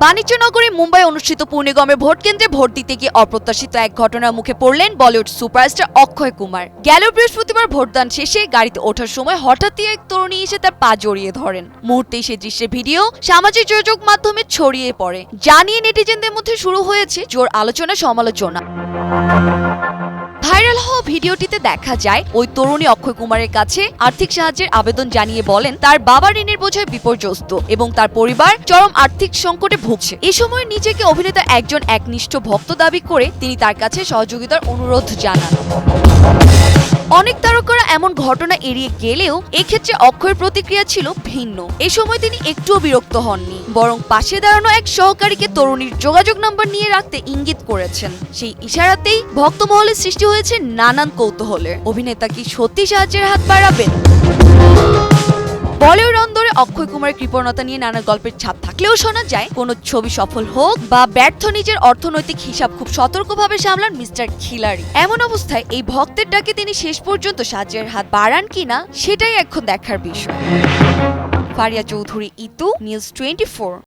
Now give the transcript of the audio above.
বাণিজ্য নগরী মুম্বাই অনুষ্ঠিত পুর নিগমের ভোট কেন্দ্রে ভোট দিতে গিয়ে অপ্রত্যাশিত এক ঘটনার মুখে পড়লেন বলিউড সুপারস্টার অক্ষয় কুমার। গেল বৃহস্পতিবার ভোটদান শেষে গাড়িতে ওঠার সময় হঠাৎই এক তরুণী এসে তার পা জড়িয়ে ধরেন। মুহূর্তেই সেই দৃশ্যের ভিডিও সামাজিক যোগাযোগ মাধ্যমে ছড়িয়ে পড়ে, জানিয়ে নেটিজেনদের মধ্যে শুরু হয়েছে জোর আলোচনা সমালোচনা। ভাইরাল হওয়া ভিডিওটিতে দেখা যায় ওই তরুণী অক্ষয় কুমারের কাছে আর্থিক সাহায্যের আবেদন জানিয়ে বলেন তার বাবা ঋণের বোঝায় বিপর্যস্ত এবং তার পরিবার চরম আর্থিক সংকটে ভুগছে। এই সময় নিজেকে অভিনেতার একজন একনিষ্ঠ ভক্ত দাবি করে তিনি তার কাছে সহযোগিতার অনুরোধ জানান। অনেক তারকারা এমন ঘটনা এড়িয়ে গেলেও এক্ষেত্রে অক্ষয়ের প্রতিক্রিয়া ছিল ভিন্ন। এ সময় তিনি একটুও বিরক্ত হননি, বরং পাশে দাঁড়ানো এক সহকারীকে তরুণীর যোগাযোগ নম্বর নিয়ে রাখতে ইঙ্গিত করেছেন। সেই ইশারাতেই ভক্তমহলে সৃষ্টি হয়েছে নানান কৌতূহলের। অভিনেতা কি সত্যি সাহায্যের হাত বাড়াবেন? বলিউড অন্দরে অক্ষয় কুমারের কৃপণতা নিয়ে নানা গল্পের ছাপ থাকলেও শোনা যায় কোনো ছবি সফল হোক বা ব্যর্থ নিজের অর্থনৈতিক হিসাব খুব সতর্কভাবে সামলান মিস্টার খিলাড়ি। এমন অবস্থায় এই ভক্তের ডাকে তিনি শেষ পর্যন্ত সাহায্যের হাত বাড়ান কিনা সেটাই এখন দেখার বিষয়। ফারিয়া চৌধুরী, ইতু, নিউজ 24।